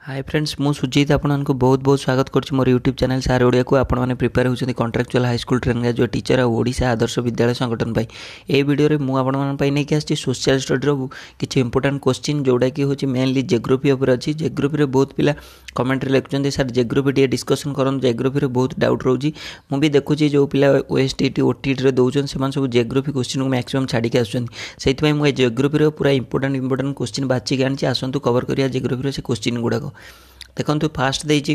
Hi friends मु सुजीत आपको बहुत बहुत स्वागत करुँच मोर यूट्यूब चैनल सार ओडिया को आपण मैंने प्रिपेयर होती contractual high school training graduate teacher और ओडिशा आदर्श विद्यालय संगठन पर यह वीडियो में मुझे नहीं कि सोशल स्टडी किसी इंपोर्टाट क्वेश्चन जोटा कि हूँ मेनली जियोग्राफी उपर अच्छी जियोग्राफी बहुत पिला कमेंट लिखुं सर जियोग्राफी टे डिस्कसन करूँ जियोग्राफी बहुत डाउट रोचे मुझे देखुची जो पिला ओएसटीटी ओटीटी दौरान से सब जियोग्राफी क्वेश्चन को मैक्सिमम छाड़ी आसुँच मुझे जियोग्राफी पूरा इंपोर्टाट क्वेश्चन बाछिक आनी आसतु कवर करिया जियोग्राफी से क्वेश्चन गुड़ाक देखो फास्ट देती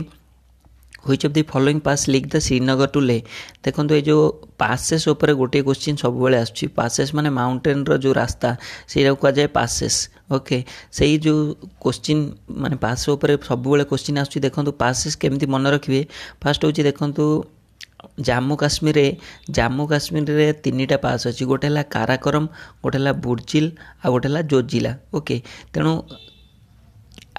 which of the following pass link the Srinagar to Leh देखो ये जो पासेस उपर गोटे क्वेश्चन सब आसूँ पासेस माने माउंटेन रो जो रास्ता से कहुए पासेस ओके से जो क्वेश्चन माने पास उपर सब क्वेश्चन आसूँ देखो पासेस केमती मन रखिए फास्ट हूँ देखो जम्मू काश्मीर रे तीन टा पास अच्छी गोटे है काराकोरम गोटे है बुर्जिल आ गोटे है जोजिला ओके तेणु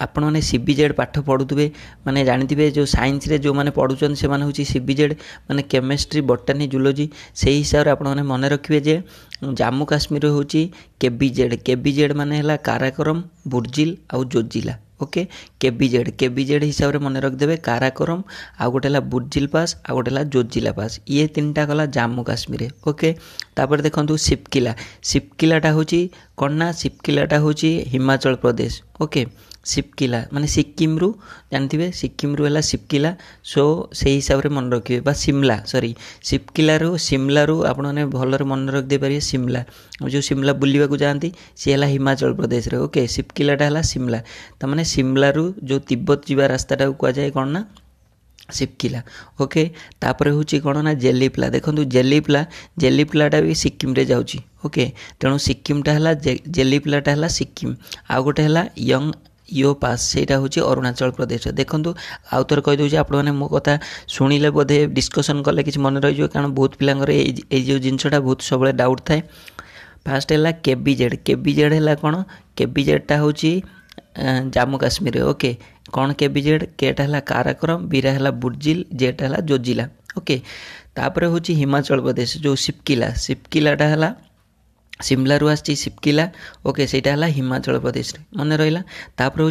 आपण मैंने सीबीजेड पाठ पढ़ुवे माने जानिथिबे जो साइंस रे जो माने पढ़ुचन से माने होची सीबीजेड माने केमिस्ट्री बोटानी जूलॉजी से हिसाब रे आपण माने मन रखिए जे जम्मू काश्मीर होची केबीजेड माने हला काराकोरम बुर्जिल आउ जोजिला ओके केबीजेड हिसाब रे मन रखिदेवे काराकोरम आ गोटे है बुर्जिल पास आ गोटे है जोजिला पास ये तीन टा गला जम्मू काश्मीर ओके तापर देखंतु सिपकिलाटा होची कन्ना सिपकिलाटा होची हिमाचल प्रदेश ओके सिपकिला माने सिक्किम रु जानथिबे सिक्किम रु है सिपकिला सो से हिसाब रे मन रखिए बा शिमला सॉरी शिमला रु आपण माने भलरे मन रख दे पारिए शिमला जो शिमला बुलिबा को जानती सी है हिमाचल प्रदेश रे ओके सिपकिलाटा है शिमला त माने शिमला रु जो तिब्बत जीवा रास्ताटा को जाए कौन ना सिपकिला ओके तापर हूँ कौन ना जेलीप्ला देखो जेलीप्लाटा भी सिक्किम रे जाऊँगी ओके तेणु सिक्किमटा है जेलीप्लाटा है सिक्किम आउ गोटे है यंग यो पास सेटा हूँ अरुणाचल प्रदेश देखो आउ थोड़े कहीदे आप मो कथा शुणिले बोधे डिस्कसन कले कि मन रही कारण बहुत पिलांगर जो जिनसटा बहुत सब डाउट थाए फास्ट है केबीजेड है कौन केबीजेडटा हूँ जम्मू काश्मीर ओके कौन केबीजेड केटा है काराकोरम बीरा है बुर्जिल जेटा है जोजिला ओके तापर हूँ हिमाचल प्रदेश जो सिपकिलाटा है शिमला रु आसी सिपकिला ओके सेटा है हिमाचल प्रदेश मन रहा तापर हूँ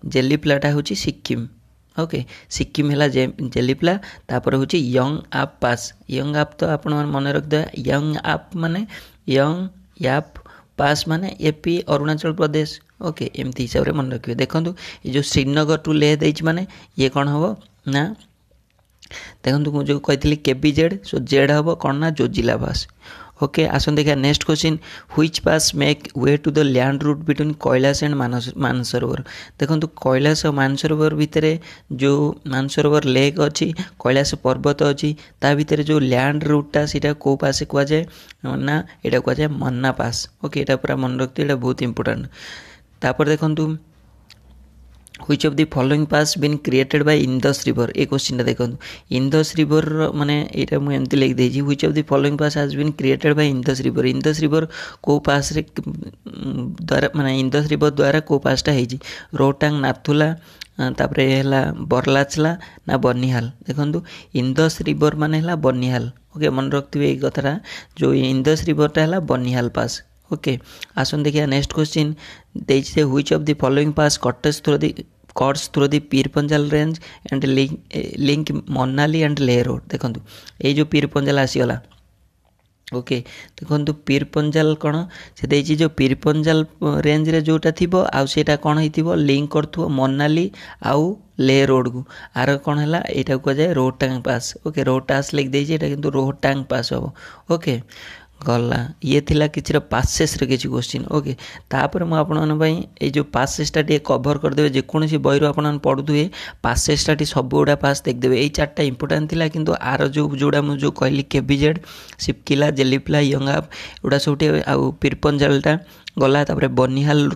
जेलीप्लाटा हूँ सिक्किम ओके सिक्किम है जेलीप्ला तापर हूँ यंग आप पास यंग आप तो आप मन रखिदे यंग आप माने यंग आप पास माने एपी अरुणाचल प्रदेश ओके एमती हिसाब से मन रखिए देखो ये जो श्रीनगर टू लेह देच माने ये कौन हम ना देखो मुझे कही केबीजेड सो जेड हम कौन ना जोजिला पास ओके आसन देखा next question which pass make way to the land route between Kailash and Mansarovar देखो कैलाश और मानसरोवर भितर जो मानसरोवर लेक अच्छी कैलाश पर्वत अच्छी ता भितर जो लैंड रूटा सीटा को पास कहुए ना यहाँ कहुए मन्ना पास ओके यहाँ पूरा मन रखते यहाँ बहुत इंपोर्टेंट तापर देखो which of the following pass been created by Indus river ये क्वेश्चन देखो इंदस रिवर माने यहाँ मुझे एमती लिख देजी which of the following pass has been created by Indus river को पास रे द्वारा माने इंदस रिवर द्वारा को पासटा है रोहटांग नाथुला तापर है बरलाचला ना बनिहाल देखो इंदस रिवर माने है बनिहाल ओके मन रखिए ये कथाटा जो इंदस रिवरटा है बनिहाल पास ओके आसन देखिए नेक्स्ट क्वेश्चन देखिए which of the following pass cuts through the Pir Panjal range and link Manali and Leh road देखो ये जो पीरपंजाल आसीगला ओके देखो पीरपंजाल कौन से देखिए जो पीरपंजाल रेंज रे जोटा थी आउटा कौन हो लिंक कर मनाली आउ ले रोड को आर कौन है यहाँ कहुए रोहटांग पास ओके रोहटास लिख देती किंतु रोहटांग पास हम ओके गला ये थिला किसी पासेस रे किसी क्वेश्चन ओके तापर मु आपन जो पासेसटा टे कभर करदेवे जेकोसी बही आप पढ़ुए पासेसटा टी सब गुड़ा पास देखदेवे ये चार्टा इंपोर्टाट थिला किंतु आर जोड़ा मुझे कहली केबीजेड सिपकिला जेलीप्ला यंगाप एटा सब आउ पीरपंजालटा गला तापर बनिहाल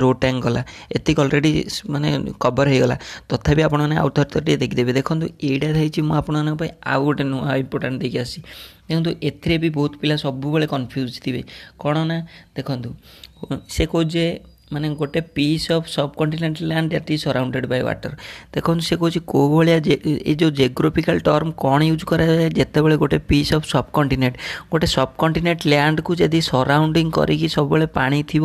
रोहटांग गला एतिक अलरेडी माने कवर हो गला तथापि आपण मैंने आउ थे देखिदेवे देखो यहाँ मुझे आउ गोटे नुआ इंपोर्टाट देखिए आसी देखो एथिरे भी बहुत पिला सब कन्फ्यूज थे कौन ना देखो से कहे माने गोटे पीस ऑफ सब continental land that is surrounded by water. देखो से कौन कौ भाया ये जो जेग्रोफिकल टर्म कौन यूज कराए जिते गोटे पीस ऑफ सब कॉन्टिनेंट गोटे सब कॉन्टिनेंट लैंड को जदि सराउंडिंग करी सब पानी थी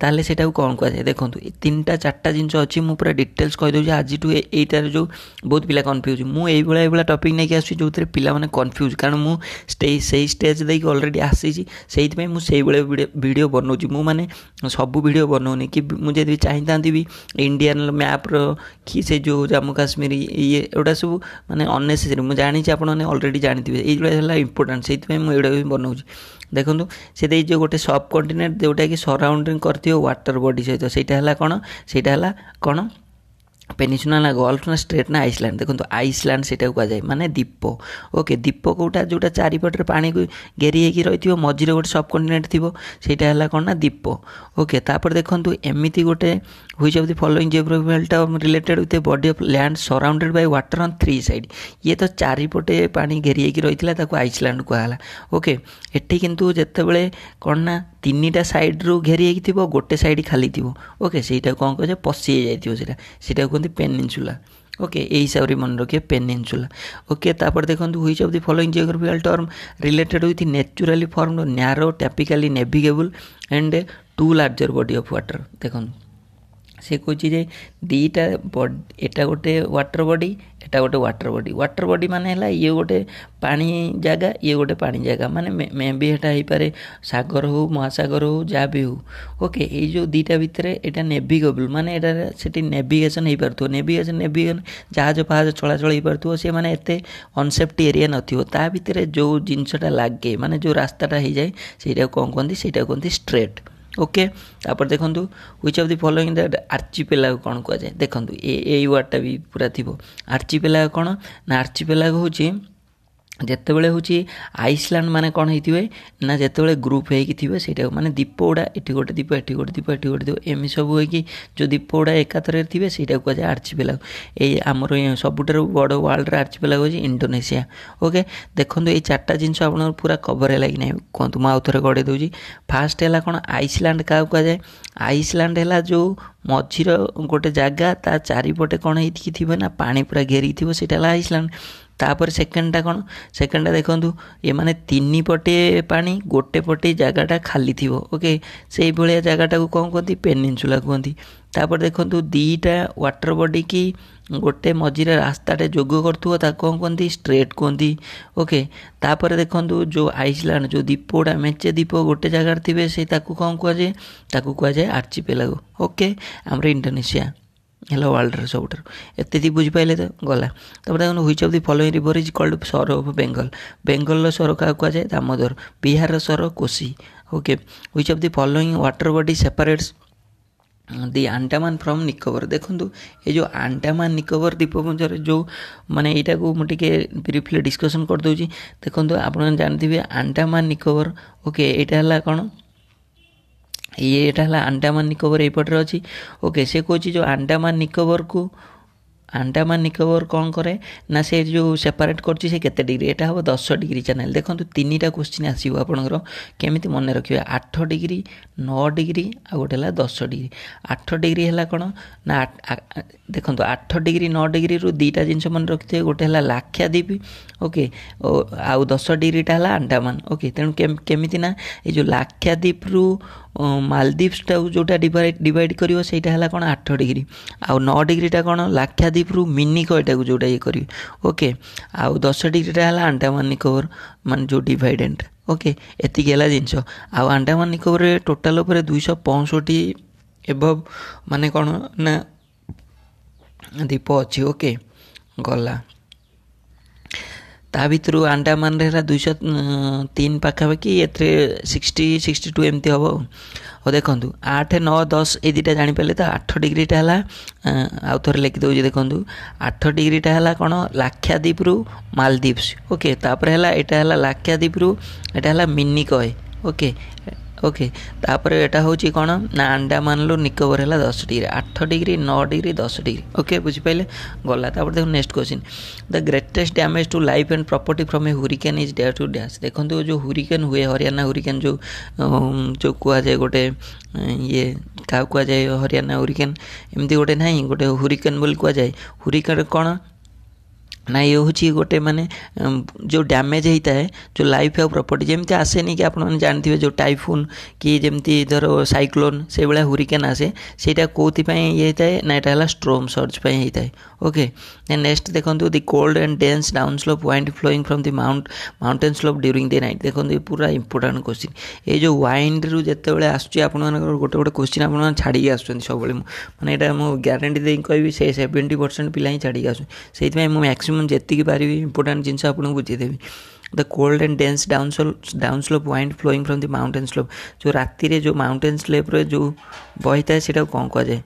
ताले सेटा कौन कहुए। देखो तीन टा चार्टा जिन अच्छी मुझे पूरा डिटेल्स कहीदे आज यहीटार जो बहुत पिला कन्फ्यूज मुझे टॉपिक नहीं आसूँ जो पिला माने कन्फ्यूज कारण मुझे स्टेज देकी ऑलरेडी आसी से मुझे वीडियो बनाऊँ मु माने सब वीडियो बनाऊँ कि मुझे चाहता भी इंडियन मैप्र कि से जो जम्मू काश्मीर ये एटा सब माने अननेसेसरी मुझे जानी आपने ऑलरेडी जानते ये इंपोर्टेंट से मुझे भी बनाऊँ। देखो से जो गोटे सब कॉन्टिनेंट जोटा कि सराउंडिंग करते वाटर बॉडी सहित सेटा कौन पेनिसुला गल्फ ना स्ट्रेट ना आइसलैंड। देखो आइसलैंड से कहुए माने दीप। ओके दीप कौटा जोटा चारिपटे पानी को घेरी होगी रही मझे गोटे सब कॉन्टिनेंट थी सेटा कौन ना दीप। ओके तापर देखो एमती गोटे which of the following geographical term related with a body of land surrounded by water on three side. ये तो चारिपटे पानी घेरी होगी रही आइसलैंड कहला। ओके एटी किंतु जितेबाला कौन ना तीन टा साइड रू घेरी होगी गोटे साइड खाली थी। ओके से कौन कहे पशि जाइए सेटा कहते पेनिनसुला। ओके यही हिसाब से मन रखिए पेनिनसुला। ओके तापर देखो which of the following geographical term related with naturally formed narrow typically navigable and to larger body of water. देखो से कहूँ जे दीटा एटा गोटे वाटर बॉडी एटा गोटे वाटर बॉडी माने ये गोटे पानी जगह ये गोटे पानी जगह माने मे भी एटा हो पारे सागर हो महासागर हो जहाँ भी हो। ओके ये जो दीटा भितर एटा नेविगेबल माने एटा सेठी नेविगेशन हो पार नेविगेशन जहाज फहाज चलाचल हो पार से माने एते अनसेफ्टी एरिया नथिबो ता भितर जो जिनसटा लागे माने जो रास्ताटा हो जाए सेटा कौन कहते स्ट्रेट। ओके तापर देखो which of the following that archipelago कौन कहुए। देखो ये वर्डटा भी पूरा थी आर्चिपेलागो कौन ना आर्चिपेलागो हूँ जितेबाला हूँ आइसलैंड माने कौन होते ना जितेबाला ग्रुप होती से माने दीप गुड़ा एटी गोटे दीप एटी गोटे दीप एटी गोटे दीप एम सब होगी जो दीप गुड़ा एकाथर थे से कहुए आर्चिपेलागो। ये आमर सबुठ बड़ वर्ल्ड आर्चिपेलागो होची इंडोनेशिया। ओके देखो ये चार्टा जिनस आप पूरा कवर है कि नहीं कहतु मुझे आउ थे गड़े दूसरी। फास्ट है कौन आइसलैंड क्या कहुए आइसलैंड है जो मझीर गोटे जगह ता चारिपटे कौन होती थी ना पानी पूरा घेरी थी सेटा आइसलैंड। तापर सेकेंडटा कौन सेकेंडटा देखो ये माने तीन पटे पानी गोटे पटे जगहटा खाली थी। ओके से भाया जगहटा को कौन कहती पेनिनसुला कहती। तापर देखो दीटा वाटर बॉडी की गोटे मझीरे रास्ताटे जोग करूँ कौन कहती स्ट्रेट कहती। ओके तापर देखो जो आइसलैंड जो दीप गुड़ा मेचे दीप गोटे जगार थे से कौन कहुए आर्चिपेलागो। ओके आमर इंडोनेशिया हेलो वर्ल्ड सब एति बुझिपारे तो गला। तब देखो which of the following river is called sorrow of Bengal. Bengal sorrow क्या कहुए Damodar. Bihar sorrow Kosi. Okay which of the following water body separates the Andaman from Nicobar. देखो ये जो अंडमान निकोबर द्वीपपुंज जो माने यहाँ को मुझे ब्रीफली डिस्कसन कर दूँ। देखो आप जानते अंडमान निकोबर। ओके यहाँ कौन ये अंडमान निकोबर एपटे अच्छी। ओके से कौन जो अंडमान निकोबर कौन करे ना से जो सेपरेट करछि से केते डिग्री एटा हम 10 डिग्री चैनल। देखो तीन टा क्वेश्चन आसो आपंकर केमी मन रखिए 8 डिग्री 9 डिग्री आ गोटे 10 डिग्री। 8 डिग्री है कौन ना देखो 8 डिग्री 9 डिग्री रु दीटा जिनस मन रखिए गोटे लाक्षाद्वीप। ओके आउ 10 डिग्रीटा है अंडमान। ओके तेणु केमी ना ये जो लाक्षाद्वीप रु मालदीव्सटा जोटा डिवाइड कर सेटा कौन 8 डिग्री आउ 9 डिग्रीटा कौन लाक्षाद्वीप रु मिनिको एटा को जोटा ये करेंगे। ओके आउ 10 डिग्रीटा है अंडमान निकोबर मान जो डिवाइडेंट। ओके एति जिनस आउ अंडमान निकोबर टोटाल उपर 265 एबव माने कौन ना द्वीप अच्छी। ओके गला ता भितर अंडमान रहा 203 पाखापाखि ए 60-62 एमती हम। और देखो 8 9 10 ये दुटा जापारे तो 8 डिग्रीटा है आउ थे लिखिदे। देखो 8 डिग्रीटा है कौन लाक्षाद्वीप रु मालदीव्स। ओके तापर है यहाँ लाक्षाद्वीप रु एटा है मिनिकय। ओके ओके तापर एटा होची कोन ना अंडमान लो निकोबर है 10 degree 8 degree 9 degree 10 degree okay बुझिपारे गला तापर देखो next question the greatest damage to life and property from a hurricane is there to dash देखो जो हुरिकेन हुए हरियाणा हुरिकेन जो कह जाए गोटे ये क्या कह जाए हरियाणा हुरिकेन एमती गोटे ना गोटे हुरिकेन बोली कह जाए हुरिकेन कौन ना ये हूँ गोटे माने जो डैमेज होता है जो लाइफ और प्रॉपर्टी जमती आसेनी कि आपने जानते जो टाइफून कि जमती धर साइक्लोन से भाया हुरिकेन आसे सेटा कौन ये होता है ना यहाँ स्ट्रोम सर्ज होता है ओके नेक्स्ट देखो the cold and dense down slope wind flowing from the mountain slope during the night देखो पूरा इंपोर्टेंट क्वेश्चन ये जो वाइंड रु जिते आसूँ आप गोटे गोटे क्वेश्चन आप छाड़ी आसुँच सब मैंने यहाँ मुझे ग्यारंटी दे कहि से 70% पिला ही छाड़ी आसू से मैक्सिमम जी पारि इंपोर्टेंट जिन आपको बुझीदेवी the cold and dense down slope wind flowing from the mountain slope जो राति रे जो माउंटेन स्लोप रे जो बही था से कौन कह जाए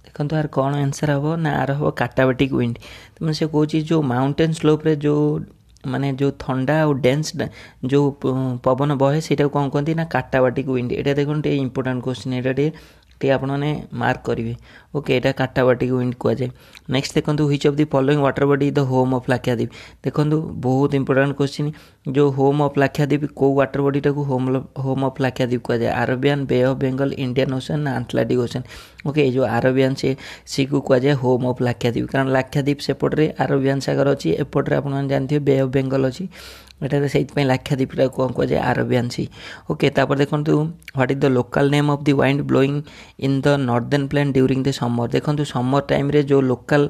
देखो यार कौन आंसर हम ना आर हम काटाबाटिक विंड तो से कौन जो माउंटेन स्लोप रे जो माने जो ठंडा और डेंस जो पवन बहे से कौन कहती ना काटाबाटिक विंड ये देखो इंपोर्टेंट क्वेश्चन ये आपने मार्क करेंगे ओके यहाँ काटाबाटिक विंड कहुए नेक्स्ट देखो which of the following water body the home of Lakshadweep देखो बहुत इंपोर्टेंट क्वेश्चन जो होम ऑफ लाक्षाद्वीप को वाटर बॉडी टाक होम ऑफ लाक्षाद्वीप कहुए Arabian bay of Bengal Indian Ocean ना आटलांटिक ओशन ओके जो अरबियन सी को कहुए होम ऑफ लाक्षाद्वीप कारण लाक्षाद्वीप सेपटे अरबियन सागर अच्छी एपटे आप जानते बे ऑफ बेंगल अच्छी एटा से लाक्षाद्वीप कौन कहुए अरबियन सी ओके तापर देखो what is the local name of the wind blowing in the northern plain during the summer देखो समर टाइम रे जो लोकल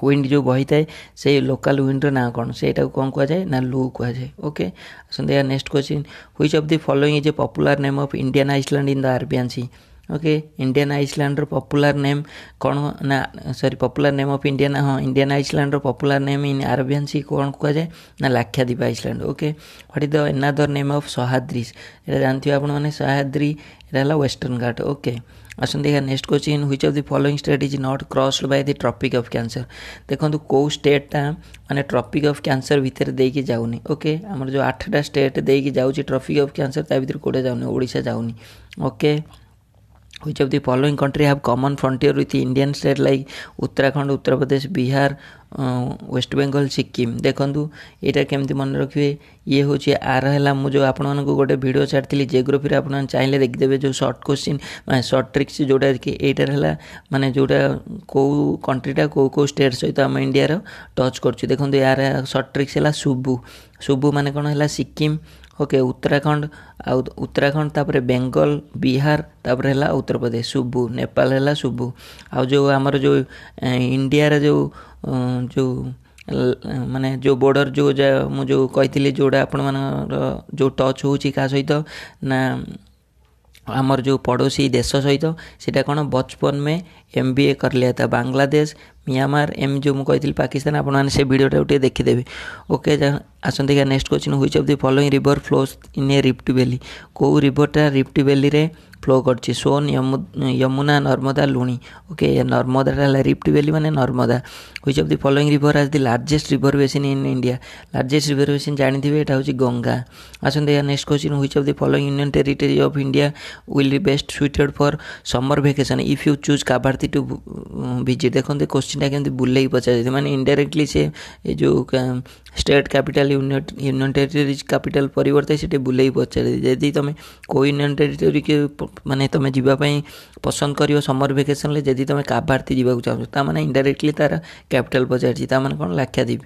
विंड जो बही थाए से लोकल विंडर ना कौन से कौन कहुए ना लू कहुए ओके आसते next question which of the following is a popular name of Indian island in the Arabian Sea okay Indian island popular name कौन ना sorry popular name of Indian हाँ Indian island popular name in Arabian Sea कौन कहुए ना Lakshadweep island okay what is the another name of Sahyadri ये जानते आप सह्याद्री ये वेस्टर्न घाट ओके आसते next question which of the following state is not crossed by the tropic of cancer देखो कौ स्टेटा माने ट्रॉपिक ऑफ कैंसर भितर देकी जाऊनी ओके आमर जो 8टा स्टेट देकी जाऊँगी ट्रॉपिक ऑफ कैंसर ता भितर कोड़े जाऊनी ओडिशा जाऊनी okay which of the following country have common frontier with Indian state like Uttarakhand Uttar Pradesh Bihar West Bengal Sikkim देखूँ यहाँ केमती मन रखिए ये हूँ आर है मुझे आपण को गोटे वीडियो छाड़ी जियोग्राफी आप चाहिए देखिदेवे जो सर्ट क्वेश्चन सर्ट ट्रिक्स जोटा कि एटार है माने जोटा कौ कंट्रीटा कौ स्टेट सहित आम इंडिया टच कर देखो यार सर्ट ट्रिक्स है सुबु सुबु माने कौन है सिक्किम ओके उत्तराखंड तापर बेंगल बिहार तापर है उत्तर प्रदेश सुबु नेपाल है सुबु आ जो आमर जो इंडिया रे जो जो माने जो बॉर्डर जो मुझे कही जोड़ा आपण जो टच हो सहित ना आमर जो पड़ोसी देश सहित सीटा कौन बचपन में MBA कर लिया था बांग्लादेश म्यांमार एम जो मुझे पाकिस्तान आपने से वीडियोटा गोटे देखिदेवे ओके आसते क्या next question which of the following river flows in a rift valley कौ रिवरटा रिफ्ट वैली रे फ्लो कर Son Yamuna Narmada Luni okay Narmada rift valley माने Narmada which of the following river as the largest river basin in India largest river basin जानते हैं यहाँ हूँ गंगा आसते next question which of the following union territory of India will be best suited for summer vacation if you choose Kavaratti to visit देखते question केमती बुले पचार माने इनडायरेक्टली से जो state capital union territory capital परिवर्ते से बुले पचार जदि तुम को यूनियन टेरिटरी के माने तुम जीवाई पसंद कर समर वेकेशन ले जदि तुम काबारती जावाक चाहो मैंने इनडायरेक्टली तार कैपिटल पचार कौन लाक्षाद्वीप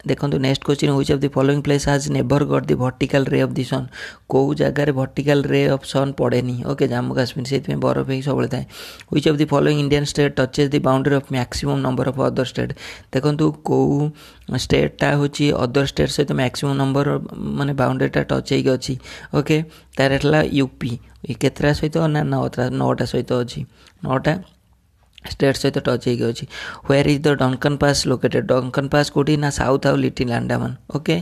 देखो next question which of the following place has never got the vertical ray of the sun कौ जगार वर्टिकल रे ऑफ सन पड़ेनी ओके जम्मू काश्मीर से बरफ ही सब थाए which of the following Indian state touches the boundary of maximum number of other state देखो कौ स्टेटा हूँ अदर स्टेट सहित मैक्सिमम नंबर माने बाउंड्रीटा टच होगी अच्छी ओके तार है यूपी केतरा सहित ना 9टा सहित अच्छी 9टा स्टेट सहित टच होगी अच्छी where is the Duncan pass located Duncan pass कौटी ना साउथ आउ लिटिल अंडमान ओके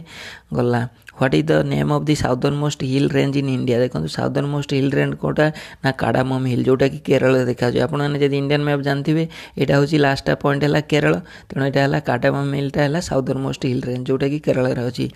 गला what is the name of the southern most hill range in India देखो साउदर्न मोस्ट हिल रेंज कोटा ना काडामम हिल जोटा कि केरल देखा जाए आपण मैंने जब इंडियन मैप जानते यहाँ हूँ लास्ट पॉइंट है केरल तेणु यहाँ है काडामम हिलटा है साउदर्न मोस्ट हिल रेंज जोटा कि केरल अच्छी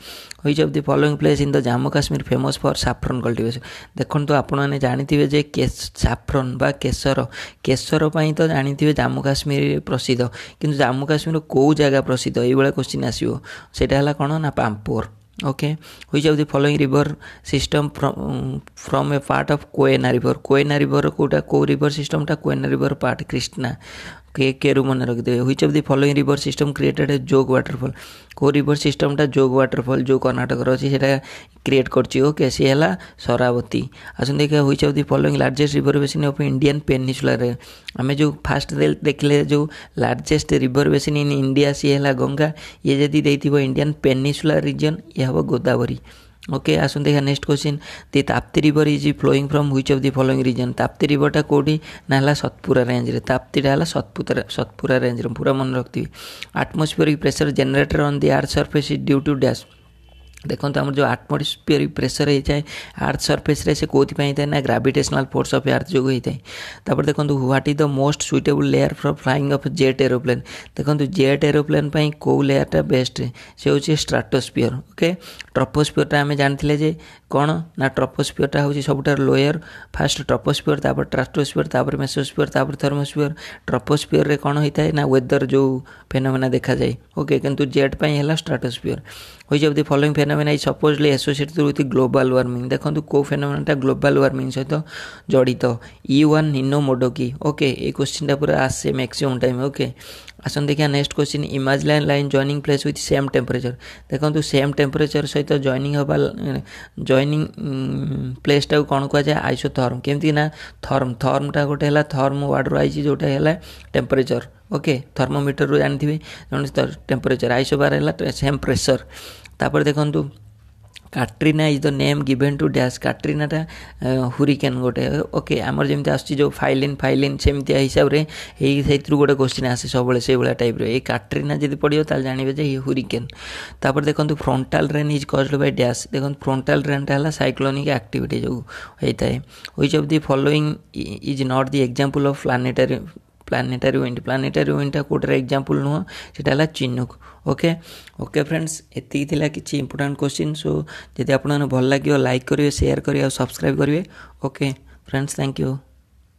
which of the following place in the Jammu Kashmir famous for saffron cultivation देखो तो आपण मैंने जानते जे सैफ्रन बा केसर केसर तो जानते जम्मू काश्मीर प्रसिद्ध किंतु जम्मू काश्मीर कौ जगह प्रसिद्ध ये क्वेश्चन आसो सेटा कौन ना Pampore okay which of the following river system from a part of Koyna river कोटा को रिवर सिस्टमटा कोयना रिवर पार्ट कृष्णा केरू मन रखिदे which of the following river system created a Jog waterfall को रिवर सिस्टमटा जोग वाटरफॉल जो कर्नाटक अच्छी से क्रिएट करछि ओके सी है शरावती आसन देखिए which of the following largest river basin of Indian peninsula रे आमे जो फास्ट देखले जो largest river basin in India सी है गंगा ये जदि देथिबो इंडियन पेनिसुला रीजन ये हम गोदावरी ओके आसन देखा next question the Tapti river is flowing from which of the following region Tapti रिवरटा कोडी ना सतपुरा रेंज रे ताप्तीटा है सतपुरा रेंज रे पूरा मन रखती atmospheric pressure generator on the earth surface is due to dash देखो आम जो एटमॉस्फेरिक प्रेशर होता है अर्थ सरफेस रे से कौन होता है ना ग्रेविटेशनल फोर्स ऑफ अर्थ जो होता है तापर देखो what is the most suitable layer for flying of jet aeroplane देखो जेट एरोप्लेन कौ लेयरटा बेस्ट से हूँ स्ट्राटोस्फियर ओके ट्रोपोस्फियरटा आम जानते जे कौन ना ट्रोपोस्फियरटा हूँ सबुठार लोयर फास्ट ट्रोपोस्फियर तापर स्ट्राटोस्फियर तापर मेसोस्फियर तापर थर्मोस्फियर ट्रोपोस्फियर रे कौन होता है ना वेदर जो फेनोमेना देखा जाए ओके किंतु जेट है stratosphere which of the following phenomena is supposedly associated with global warming देखो कौ फेनोमेनाटा ग्लोबल वार्मिंग सहित जड़ित E1 निनो मोडोकी ओके ये क्वेश्चन पूरा आसे मैक्सिमम टाइम ओके आसन देखिए next question imaginary line joining place with same temperature देखो सेम टेम्परेचर सहित जॉइनिंग हवा जॉइनिंग प्लेसटा कौन कह जाए आइसोथर्म केमती ना थर्मटा गोटे है थर्म वार्ड रू आई जोटा है टेम्परेचर ओके थर्मोमीटर रू जानते टेम्परेचर आइसोबार है सेम प्रेशर तापर देखो Katrina is the name given to dash काट्रिनाटा हुरिकेन गोटे ओके आमर जमी आसो जो फाइलिन सेमती हिसाब से गोटे क्वेश्चन आसे सब से भाया टाइप ये काट्रिना जब पड़ो ताल जानवे जे हुरिकेन तापर देखो frontal rain is caused by dash देखो फ्रंटाल रेनटा है साइक्लोनिक एक्टिविटी जो होता है which of the following is not the example of planetary wind कोटर एग्जांपल नुह से चिनुक ओके फ्रेंड्स एति किसी इंपोर्टेंट क्वेश्चन सो जब आपको भल लगे लाइक करेंगे शेयर करेंगे और सब्सक्राइब करेंगे ओके फ्रेंड्स थैंक यू।